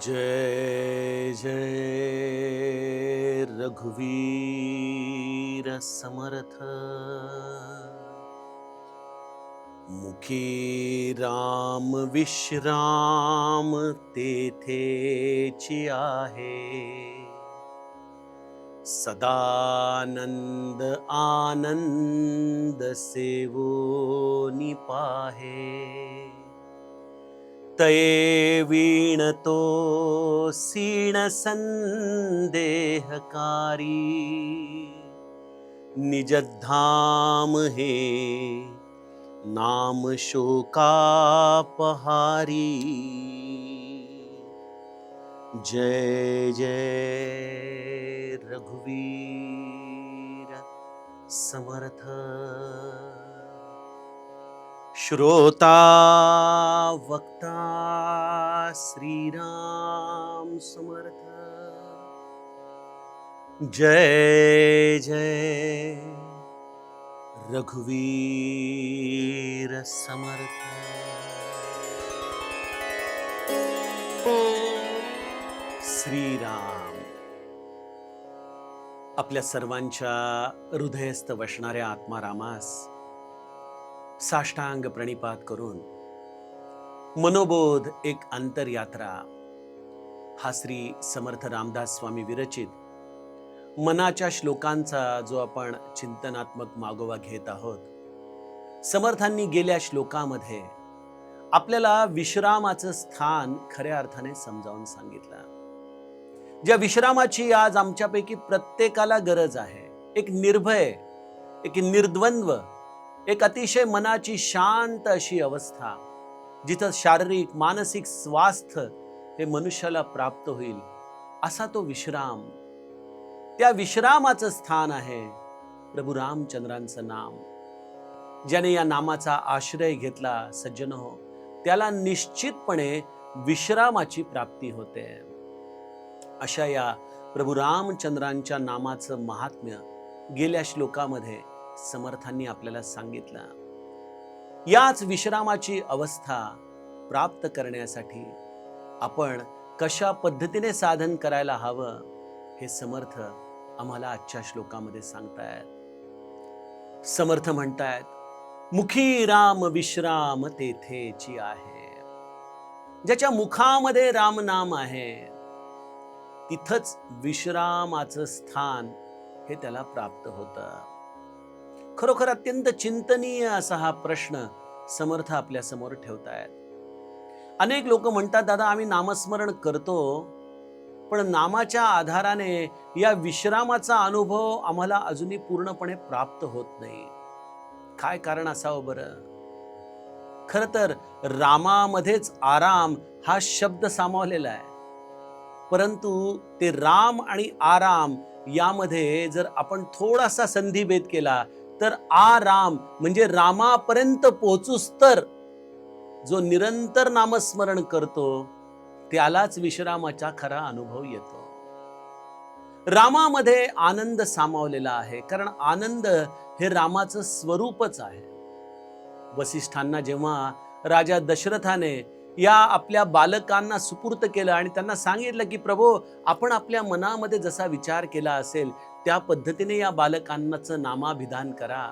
जय जय रघुवीर समर्थ। मुखी राम विश्राम तेथेची आहे, सदानंद आनंद सेवोनी पाहे। तये वीणतो सीण संदेहकारी, निजधाम हे नाम शोकापहारी। जय जय रघुवीर समर्थ। श्रोता वक्ता श्रीराम समर्थ। जय जय रघुवीर समर्थ। श्रीराम आपल्या सर्वांच्या हृदयस्थ वसणाऱ्या आत्मारामास साष्टांग प्रणिपात करून मनोबोध एक अंतरयात्रा हा श्री समर्थ रामदास स्वामी विरचित मनाच्या श्लोकांचा जो आपण चिंतनात्मक मागोवा घेत आहोत। समर्थांनी गेल्या श्लोकामध्ये आपल्याला विश्रामाचं स्थान खऱ्या अर्थाने समजावून सांगितलं, ज्या विश्रामाची आज आमच्यापैकी प्रत्येकाला गरज आहे। एक निर्भय, एक निर्द्वंद्व, एक अतिशय मनाची शांत अशी अवस्था, जिथं शारीरिक मानसिक स्वास्थ्य हे मनुष्याला प्राप्त होईल, असा तो विश्राम। त्या विश्रामाचं स्थान आहे प्रभू रामचंद्रांचं नाम। ज्याने या नामाचा आश्रय घेतला सज्जनो, त्याला निश्चितपणे विश्रामाची प्राप्ती होते। अशा या प्रभू रामचंद्रांच्या नामाचं महात्म्य गेल्या श्लोकामध्ये समर्थांनी आपल्याला सांगितलं। याच विश्रामाची अवस्था प्राप्त करण्यासाठी आपण कशा पद्धतीने साधन करायला हवं हे समर्थ आम्हाला आजच्या श्लोकामध्ये सांगतायत। समर्थ म्हणतायत, मुखी राम विश्राम तेथेची आहे। ज्याच्या मुखामध्ये राम नाम आहे तिथंच विश्रामाचं स्थान हे त्याला प्राप्त होतं। खरोखर अत्यंत चिंतनीय असा हा प्रश्न समर्थ आपल्या समोर ठेवतायत। अनेक लोक म्हणतात, दादा आम्ही नामस्मरण करतो, पण नामाच्या आधाराने या विश्रामाचा अनुभव आम्हाला अजूनही पूर्णपणे प्राप्त होत नाही। काय कारण असावं बरं? खर तर रामामध्येच आराम हा शब्द सामावलेला आहे, परंतु ते राम आणि आराम यामध्ये जर आपण थोडासा संधिभेद केला तर आराम म्हणजे रामापर्यंत पोहोचूस तर जो निरंतर नामस्मरण करतो त्यालाच विश्रामाचा खरा अनुभव येतो। रामामध्ये आनंद सामावलेला आहे, कारण आनंद हे रामाचं स्वरूपच आहे। वसिष्ठांना जेव्हा राजा दशरथाने या आपल्या बालकांना सुपूर्त केलं आणि त्यांना सांगितलं की प्रभो, आपण आपल्या मनामध्ये जसा विचार केला असेल त्या पद्धतीने या बालकांनाचं नामाभिधान करा,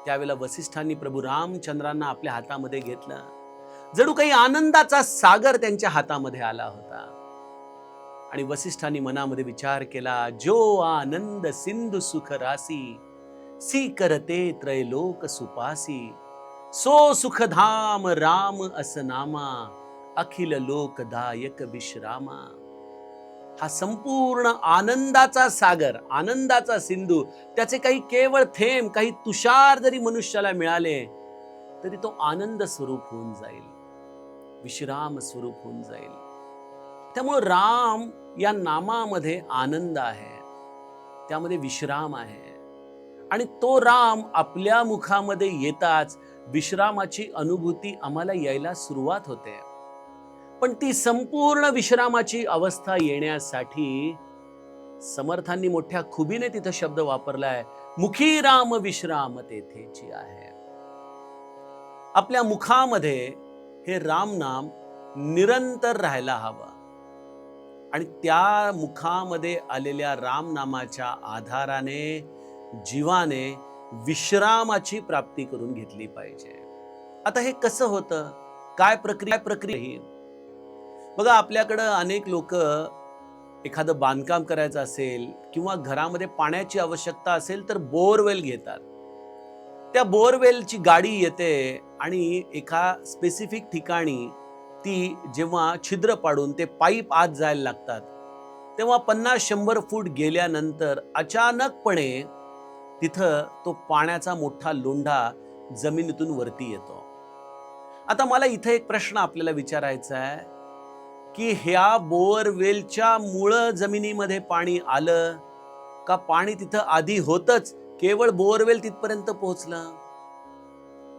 त्यावेळेला वसिष्ठांनी प्रभू रामचंद्रांना आपल्या हातामध्ये घेतलं। जणू काही आनंदाचा सागर त्यांच्या हातामध्ये आला होता आणि वसिष्ठांनी मनामध्ये विचार केला, जो आनंद सिंधु सुख रासी, सी करते त्रैलोक सुपासी, सो सुखधाम राम असनामा, अखिल लोकदायक विश्रामा। हा संपूर्ण आनंदाचा सागर, आनंदाचा सिंधू, त्याचे काही केवळ थेंब, काही तुषार जरी मनुष्याला मिळाले तरी तो आनंद स्वरूप होऊन जाईल, विश्राम स्वरूप होऊन जाईल। त्यामुळे राम या नामामध्ये आनंद आहे, त्यामध्ये विश्राम आहे आणि तो राम आपल्या मुखामध्ये येताच विश्रामाची अनुभूती आम्हाला यायला सुरुवात होते। पण ती संपूर्ण विश्रामाची अवस्था येण्यासाठी समर्थांनी मोठ्या खुबीने तिथं शब्द वापरलाय, मुखी राम विश्राम तेथेची आहे। आपल्या मुखामध्ये हे राम नाम निरंतर राहायला हवं। आणि त्या मुखामध्ये आलेल्या राम नामाच्या आधाराने जीवाने विश्रामाची प्राप्ती करून घेतली पाहिजे. आता हे कसं होतं, काय प्रक्रिया ही? बघा, आपल्याकडं अनेक लोक एखादं बांधकाम करायचं असेल किंवा घरामध्ये पाण्याची आवश्यकता असेल तर बोरवेल घेतात. त्या बोरवेलची गाडी येते आणि एका स्पेसिफिक ठिकाणी ती जेव्हा छिद्र पाडून ते पाईप आत जायला लागतात, तेव्हा 50-100 फूट गेल्यानंतर अचानकपणे तिथं तो पाण्याचा मोठा लोंढा जमिनीतून वरती येतो. आता मला इथे एक प्रश्न आपल्याला विचारायचा आहे की ह्या बोरवेलच्या मुळं जमिनीमध्ये पाणी आलं का पाणी तिथं आधी होतच, केवळ बोरवेल तिथपर्यंत पोहोचलं?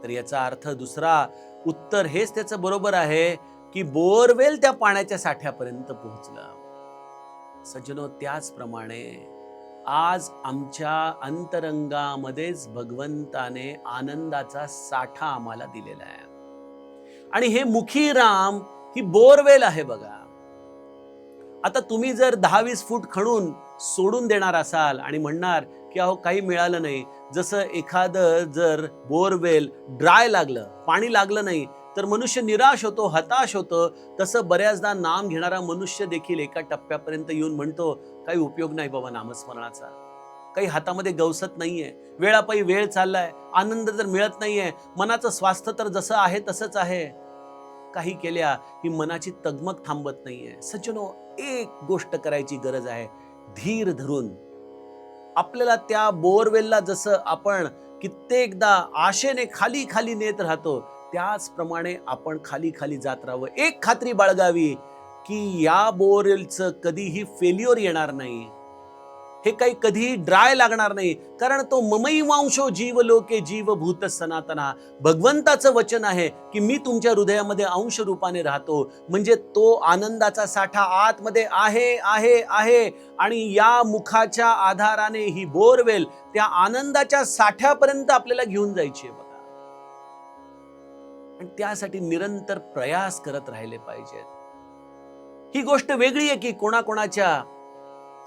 तर याचा अर्थ दुसरा, उत्तर हेच त्याचं बरोबर आहे की बोरवेल त्या पाण्याच्या साठ्यापर्यंत पोहोचलं. सज्जनो, त्याचप्रमाणे आज आमच्या अंतरंगामध्येच भगवंताने आनंदाचा साठा आम्हाला दिलेला आहे. आणि हे मुखी राम ही बोरवेल आहे बघा. आता तुम्ही जर 10-20 फूट खणून सोडून देणार असाल आणि म्हणणार की अहो काही मिळालं नाही, जसं एखादं जर बोरवेल ड्राय लागलं, पाणी लागलं नाही, तर मनुष्य निराश होतो, हताश होतो. तसं बऱ्याचदा नाम घेणारा मनुष्य देखील एका टप्प्यापर्यंत येऊन म्हणतो काही उपयोग नाही बाबा नामस्मरणाचा, काही हातामध्ये गवसत नाहीये, वेळापायी वेळ चाललाय, आनंद तर मिळत नाहीये, मनाचं स्वास्थ्य तर जसं आहे तसंच आहे, काही केल्या ही मनाची तगमग थांबत नाहीये. सज्जनो, एक गोष्ट करायची गरज आहे, धीर धरून आपल्याला त्या बोरवेलला जसं आपण कित्येकदा आशेने खाली खाली नेत राहतो, त्याचप्रमाणे आपण खाली खाली जात राहावं. एक खात्री बाळगावी की या बोरवेलचं कधीही फेल्युअर येणार नाही, हे काही कधीही ड्राय लागणार नाही, कारण तो ममैवांशो जीव लोके जीवभूत सनातना. भगवंताचं वचन आहे की मी तुमच्या हृदयामध्ये अंश रूपाने राहतो. म्हणजे तो आनंदाचा साठा आतमध्ये आहे आहे आहे आणि या मुखाच्या आधाराने ही बोरवेल त्या आनंदाच्या साठ्यापर्यंत आपल्याला घेऊन जायची आहे बघा. आणि त्यासाठी निरंतर प्रयास करत राहिले पाहिजेत. ही गोष्ट वेगळी आहे की कोणाकोणाच्या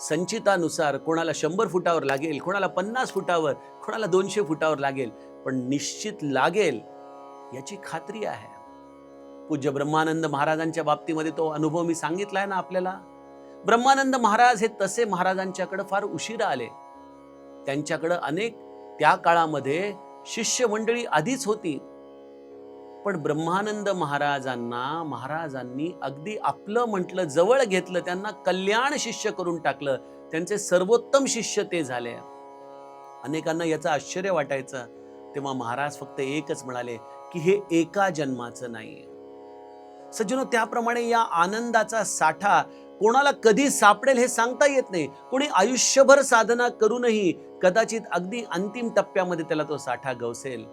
संचितानुसार कोणाला 100 फुटावर लागेल, कोणाला 50 फुटावर, कोणाला 200 फुटावर लागेल, पण निश्चित लागेल याची खात्री आहे. पूज्य ब्रह्मानंद महाराजांच्या बाबतीमध्ये तो अनुभव मी सांगितलाय ना आपल्याला. ब्रह्मानंद महाराज हे तसे महाराजांच्याकडे फार उशिरा आले. त्यांच्याकडे अनेक त्या काळामध्ये शिष्य मंडळी आधीच होती, पण ब्रह्मानंद महाराजांनी अगदी आपलं म्हटलं, जवळ घेतलं, त्यांना कल्याण शिष्य करून टाकलं. त्यांचे सर्वोत्तम शिष्य ते झाले. अनेकांना याचं आश्चर्य वाटायचं. तेव्हा महाराज फक्त एकच म्हणाले की हे एका जन्माचं नाही. सज्जनो, त्याप्रमाणे या आनंदाचा साठा कोणाला कधी सापडेल हे सांगता येत नाही. कोणी आयुष्यभर साधना करूनही कदाचित अगदी अंतिम टप्प्यामध्ये त्याला तो साठा गवसेल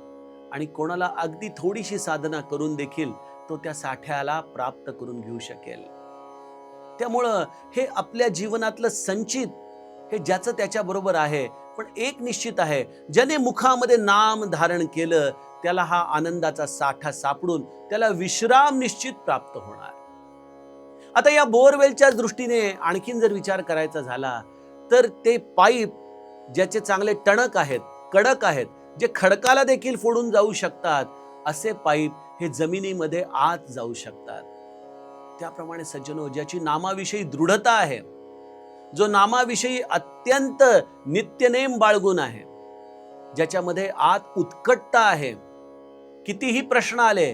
आणि कोणाला अगदी थोडीशी साधना करून देखील तो त्या साठ्याला प्राप्त करून घेऊ शकेल. त्यामुळं हे आपल्या जीवनातलं संचित हे ज्याचं त्याच्या बरोबर आहे, पण एक निश्चित आहे, ज्याने मुखामध्ये नाम धारण केलं त्याला हा आनंदाचा साठा सापडून त्याला विश्राम निश्चित प्राप्त होणार. आता या बोरवेलच्या दृष्टीने आणखीन जर विचार करायचा झाला तर ते पाईप ज्याचे चांगले टणक आहेत, कडक आहेत, जे खडकाला देखील फोडून जाऊ शकतात, असे पाईप हे जमिनीमध्ये आत जाऊ शकतात. त्याप्रमाणे सज्जनो, ज्याची नामाविषयी दृढता आहे, जो नामाविषयी अत्यंत नित्यनेम बाळगून आहे, ज्याच्यामध्ये आत उत्कटता आहे, कितीही प्रश्न आले,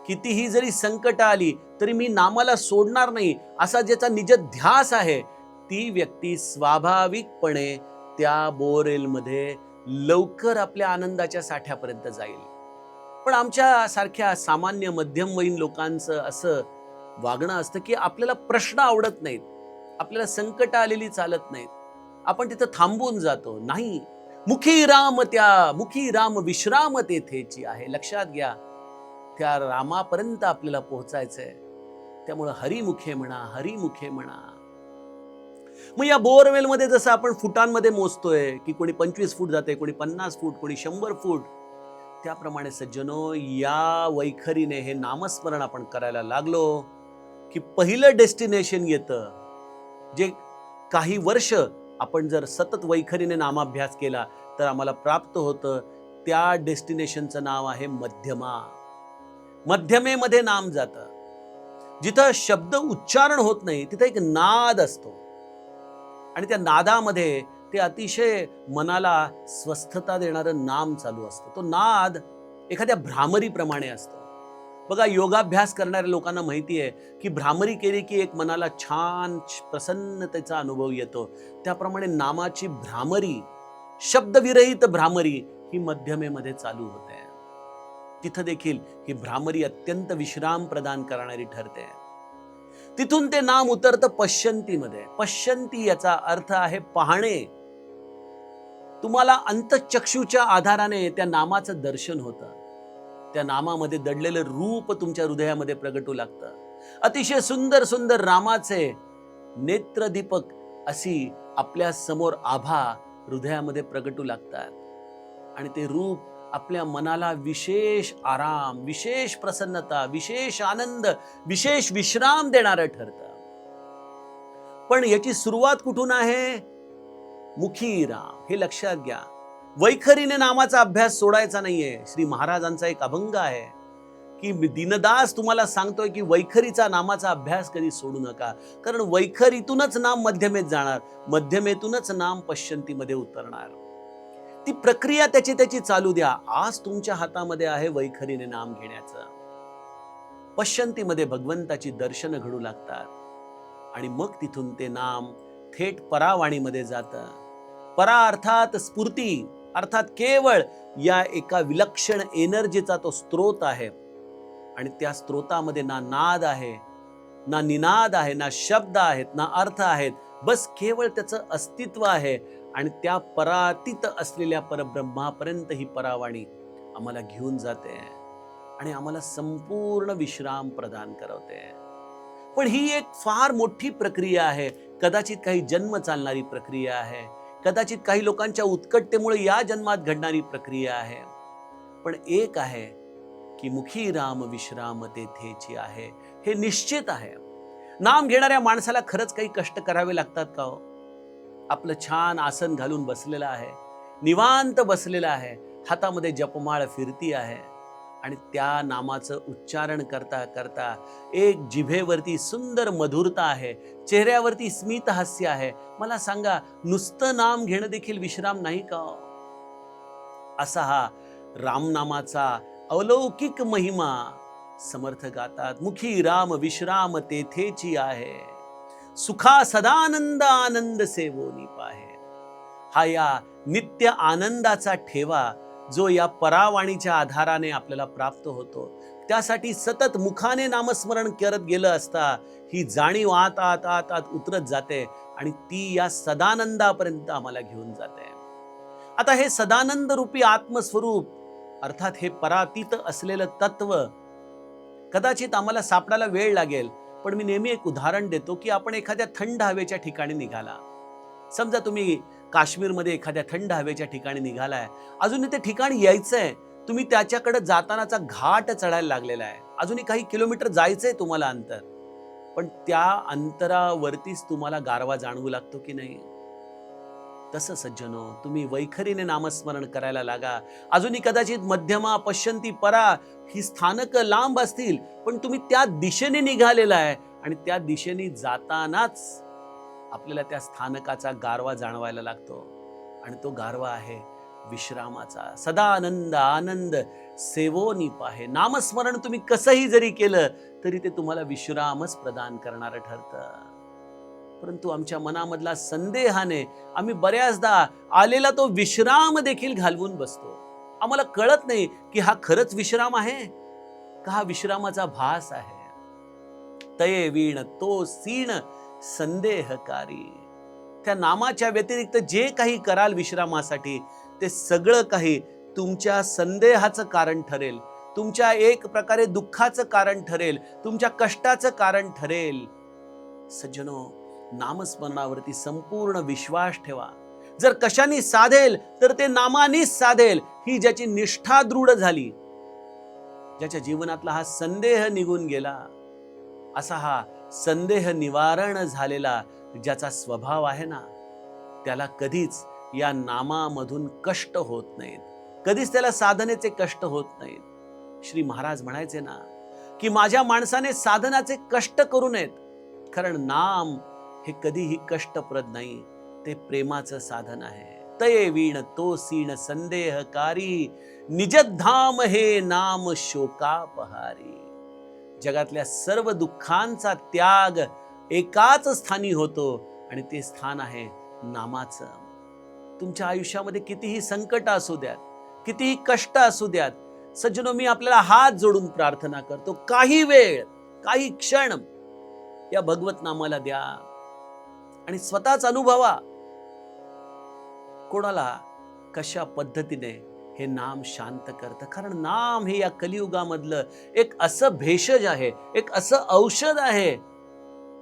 कितीही जरी संकट आली तरी मी नामाला सोडणार नाही असा ज्याचा निज ध्यास आहे, ती व्यक्ती स्वाभाविकपणे त्या बोरवेलमध्ये लवकर आपल्या आनंदाच्या साठ्यापर्यंत जाईल. पण आमच्या सारख्या सामान्य मध्यमवयीन लोकांचं असं वागणं असतं की आपल्याला प्रश्न आवडत नाहीत, आपल्याला संकट आलेली चालत नाहीत, आपण तिथं थांबून जातो. नाही, मुखी राम विश्राम तेथेची आहे. लक्षात घ्या, त्या रामापर्यंत आपल्याला पोहोचायचंय. त्यामुळे हरिमुखे म्हणा. मग या बोरवेल मध्ये जसं आपण फुटांमध्ये मोजतोय की कोणी 25 फूट जाते, कोणी 50 फूट, कोणी 100 फूट, त्याप्रमाणे सज्जनो, या वैखरीने हे नामस्मरण आपण करायला लागलो की पहिलं डेस्टिनेशन येतं जे काही वर्ष आपण जर सतत वैखरीने नामाभ्यास केला तर आम्हाला प्राप्त होतं, त्या डेस्टिनेशनचं नाव आहे मध्यमा. मध्यमेमध्ये नाम जातं. जिथं शब्द उच्चारण होत नाही तिथं एक नाद असतो आणि त्या नादामध्ये ते अतिशय मनाला स्वस्थता देणारं नाम चालू असतं. तो नाद एखाद्या भ्रामरीप्रमाणे असतो. बघा, योगाभ्यास करणाऱ्या लोकांना माहिती आहे की भ्रामरी केली की एक मनाला छान प्रसन्नतेचा अनुभव येतो. त्याप्रमाणे नामाची भ्रामरी, शब्दविरहित भ्रामरी ही मध्यमेमध्ये चालू होते. तिथं देखील ही भ्रामरी अत्यंत विश्राम प्रदान करणारी ठरते. तिथून ते नाम उतरतं पश्यंतीमध्ये. पश्यंती याचा अर्थ आहे पाहणे. तुम्हाला अंतःचक्षुच्या आधाराने त्या नामाचं दर्शन होतं. त्या नामामध्ये दडलेलं रूप तुमच्या हृदयामध्ये प्रगटू लागतं. अतिशय सुंदर सुंदर रामाचे नेत्रदीपक अशी आपल्या समोर आभा हृदयामध्ये प्रगटू लागतात आणि ते रूप आपल्या मनाला विशेष आराम, विशेष प्रसन्नता, विशेष आनंद, विशेष विश्राम देणारं ठरतं. पण याची सुरुवात कुठून आहे? मुखी राम. हे लक्षात घ्या. वैखरीने नामाचा अभ्यास सोडायचा नाहीये. श्री महाराजांचा एक अभंग आहे की दीनदास तुम्हाला सांगतोय की वैखरीचा नामाचा अभ्यास कधी सोडू नका, कारण वैखरीतूनच नाम मध्यमेत जाणार, मध्यमेतूनच नाम पश्यंतीमध्ये उतरणार. ती प्रक्रिया त्याची त्याची चालू द्या. आज तुमच्या हातामध्ये आहे वैखरीने नाम घेण्याचं. पश्यंतीमध्ये भगवंताची दर्शन घडू लागतात आणि मग तिथून ते नाम थेट परावाणीमध्ये जातं. परा अर्थात स्फूर्ती, अर्थात केवळ या एका विलक्षण एनर्जीचा तो स्त्रोत आहे आणि त्या स्त्रोतामध्ये ना नाद आहे, ना निनाद आहे, ना शब्द आहेत, ना अर्थ आहेत. बस केवळ त्याचं अस्तित्व आहे आणि त्या परातीत असलेल्या परब्रह्मापर्यंत ही परावाणी आम्हाला घेऊन जाते आणि आम्हाला संपूर्ण विश्राम प्रदान करवते. पण ही एक फार मोठी प्रक्रिया आहे. कदाचित काही जन्म चालणारी प्रक्रिया आहे, कदाचित काही लोकांच्या उत्कटतेमुळे या जन्मात घडणारी प्रक्रिया आहे. पण एक आहे की मुखी राम विश्राम तेथेची आहे, हे निश्चित आहे. नाम घेणाऱ्या माणसाला खरंच काही कष्ट करावे लागतात का हो? आपलं छान आसन घालून बसलेला आहे, निवांत बसलेला आहे, हातामध्ये जपमाळ फिरती आहे आणि त्या नामाचं उच्चारण करता करता एक जिभेवरती सुंदर मधुरता आहे, चेहऱ्यावरती स्मित हास्य आहे. मला सांगा, नुसतं नाम घेणं देखील विश्राम नाही का? असा हा रामनामाचा अलौकिक महिमा समर्थ गातात. मुखी राम विश्राम तेथेची आहे, सुखा सदानंद आनंद सेवोनी पाहे. हा या नित्य आनंदाचा ठेवा जो या परावाणीच्या आधाराने आपल्याला प्राप्त होतो, त्यासाठी सतत मुखाने नामस्मरण करत गेलं असता ही जाणीव आत आत आत आत उतरत जाते आणि ती या सदानंदापर्यंत आम्हाला घेऊन जाते. आता हे सदानंद रूपी आत्मस्वरूप, अर्थात हे परातीत असलेलं तत्व कदाचित आम्हाला सापडायला वेळ लागेल. पण मी नेहमी एक उदाहरण देतो की आपण एखाद्या थंड हवेच्या ठिकाणी निघाला. समजा तुम्ही काश्मीरमध्ये एखाद्या थंड हवेच्या ठिकाणी निघालाय, अजूनही ते ठिकाण यायचंय, तुम्ही त्याच्याकडे जातानाचा घाट चढायला लागलेला आहे, अजूनही काही किलोमीटर जायचंय तुम्हाला अंतर, पण त्या अंतरावरतीच तुम्हाला गारवा जाणवू लागतो की नाही? तसं सज्जनो, तुम्ही वैखरीने नामस्मरण करायला लागा. अजूनही कदाचित मध्यमा, पश्यंती, परा ही स्थानकं लांब असतील, पण तुम्ही त्या दिशेने निघालेला आहे आणि त्या दिशेने जातानाच आपल्याला त्या स्थानकाचा गारवा जाणवायला लागतो आणि तो गारवा आहे विश्रामाचा. सदानंद आनंद सेवोनी पाहे. नामस्मरण तुम्ही कसंही जरी केलं तरी ते तुम्हाला विश्रामच प्रदान करणारं ठरतं. परंतु आमच्या मनामधला संदेहाने आम्ही बऱ्याचदा आलेला तो विश्राम देखील घालवून बसतो. आम्हाला कळत नाही की हा खरंच विश्राम आहे का हा विश्रामाचा भास आहे. तये वीण तो सीण संदेहकारी. त्या नामाच्या व्यतिरिक्त जे काही कराल विश्रामासाठी, ते सगळं काही तुमच्या संदेहाचं कारण ठरेल, तुमच्या एक प्रकारे दुःखाचं कारण ठरेल, तुमच्या कष्टाचं कारण ठरेल. सज्जनो, नामस्मरणावरती संपूर्ण विश्वास ठेवा. जर कशाने साधेल तर ते नामानेच साधेल. ही ज्याची निष्ठा दृढ झाली, ज्याच्या जीवनातला हा संदेह निघून गेला, असा हा संदेह निवारण झालेला ज्याचा स्वभाव आहे ना, त्याला कधीच या नामामधून कष्ट होत नाहीत, कधीच त्याला साधनेचे कष्ट होत नाहीत. श्री महाराज म्हणायचे ना की माझ्या माणसाने साधनाचे कष्ट करू नयेत, कारण नाम हे कधीही कष्टप्रद नाही, ते प्रेमाचं साधन आहे. तये वीण तो सीण संदेहकारी, निजधाम हे नाम शोकापहारी. जगातल्या सर्व दुःखांचा त्याग एकाच स्थानी होतो आणि ते स्थान आहे नामाचं. तुमच्या आयुष्यामध्ये कितीही संकट असू द्यात, कितीही कष्ट असू द्यात, सज्जनो, मी आपल्याला हात जोडून प्रार्थना करतो, काही वेळ, काही क्षण या भगवत नामाला द्या आणि स्वतःच अनुभवा कोणाला कशा पद्धतीने हे नाम शांत करतं. कारण नाम हे या कलियुगामधलं एक असं भेषज आहे, एक असं औषध आहे,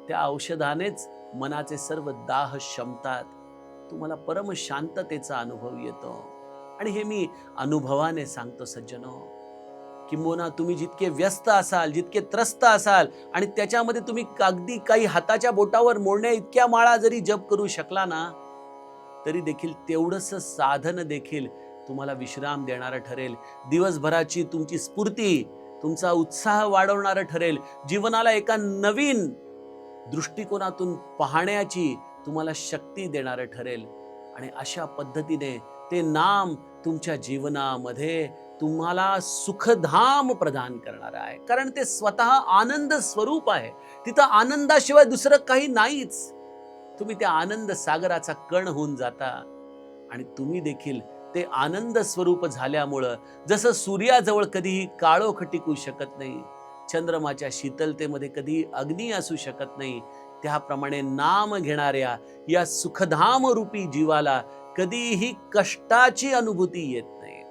त्या औषधानेच मनाचे सर्व दाह शमतात. तुम्हाला परम शांततेचा अनुभव येतो. आणि हे मी अनुभवाने सांगतो सज्जनो. किंबहुना तुम्ही जितके व्यस्त असाल, जितके त्रस्त असाल आणि त्याच्यामध्ये तुम्ही अगदी काही हाताच्या बोटावर मोडण्या इतक्या माळा जरी जप करू शकला ना, तरी देखील तेवढंच साधन देखील तुम्हाला विश्राम देणारं ठरेल. दिवसभराची तुमची स्फूर्ती, तुमचा उत्साह वाढवणारं ठरेल. जीवनाला एका नवीन दृष्टिकोनातून पाहण्याची तुम्हाला शक्ती देणारं ठरेल. आणि अशा पद्धतीने ते नाम तुमच्या जीवनामध्ये तुम्हाला सुखधाम प्रदान करणार आहे. कारण ते स्वतः आनंद स्वरूप आहे. तिथं आनंदाशिवाय दुसरं काही नाहीच. तुम्ही त्या आनंद सागराचा कण होऊन जाता आणि तुम्ही देखील ते आनंद स्वरूप झाल्यामुळं, जसं सूर्याजवळ कधीही काळोख टिकू शकत नाही, चंद्रमाच्या शीतलतेमध्ये कधीही अग्नी असू शकत नाही, त्याप्रमाणे नाम घेणाऱ्या या सुखधाम रूपी जीवाला कधीही कष्टाची अनुभूती येत नाही.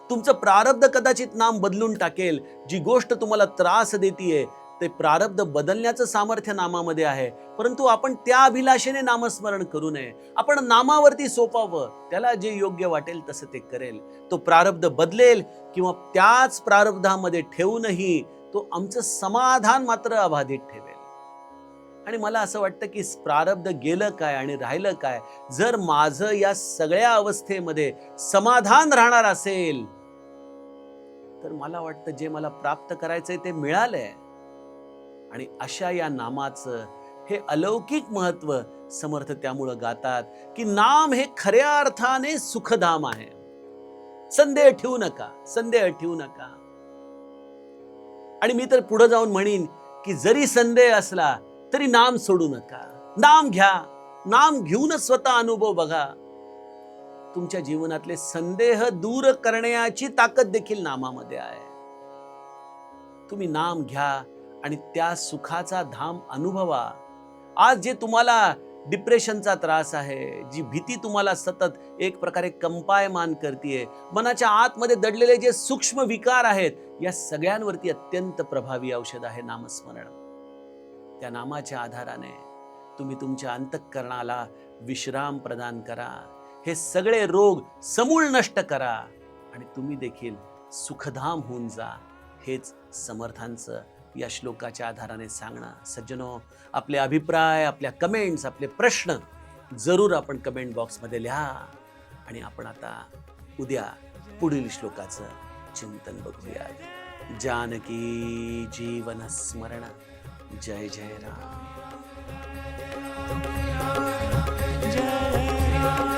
तुमचं प्रारब्ध कदाचित नाम बदलून टाकेल. जी गोष्ट तुम्हाला त्रास देतीये ते प्रारब्ध बदलण्याचं सामर्थ्य नामामध्ये आहे, परंतु आपण त्या अभिलाषेने नामस्मरण करू नये. आपण नामावरती सोपावं, त्याला जे योग्य वाटेल तसं ते करेल. तो प्रारब्ध बदलेल किंवा त्याच प्रारब्धामध्ये ठेवूनही तो आमचं समाधान मात्र अबाधित ठेवेल. आणि मला असं वाटतं की प्रारब्ध गेलं काय आणि राहिलं काय, जर माझं या सगळ्या अवस्थेमध्ये समाधान राहणार असेल तर मला वाटतं जे मला प्राप्त करायचंय ते मिळालंय. आणि अशा या नामाचं हे अलौकिक महत्व समर्थ त्यामुळं गातात की नाम हे खऱ्या अर्थाने सुखधाम आहे. संदेह ठेवू नका, संदेह ठेवू नका. आणि मी तर पुढे जाऊन म्हणीन की जरी संदेह असला तरी नाम सोडू नका. नाम घ्या, नाम घेऊनच स्वतः अनुभव बघा. तुमच्या जीवनातले संदेह दूर करण्याची ताकद देखील नामामध्ये आहे. तुम्ही नाम घ्या आणि त्या सुखाचा धाम अनुभवा. आज जे तुम्हाला डिप्रेशनचा त्रास आहे, जी भीती तुम्हाला सतत एक प्रकारे कंपायमान करतीये, मनाच्या आतमध्ये दडलेले जे सूक्ष्म विकार आहेत, या सगळ्यांवरती अत्यंत प्रभावी औषध आहे नामस्मरण. त्या नामाच्या आधाराने तुम्ही तुमच्या अंतःकरणाला विश्राम प्रदान करा. हे सगळे रोग समूळ नष्ट करा आणि तुम्ही देखील सुखधाम होऊन जा. हेच समर्थांचं या श्लोकाच्या आधाराने सांगणं. सज्जनो, आपले अभिप्राय, आपल्या कमेंट्स, आपले प्रश्न जरूर आपण कमेंट बॉक्समध्ये लिहा. आणि आपण आता उद्या पुढील श्लोकाचं चिंतन बघूया. जानकी जीवन स्मरण. जय जय राम. जय राम.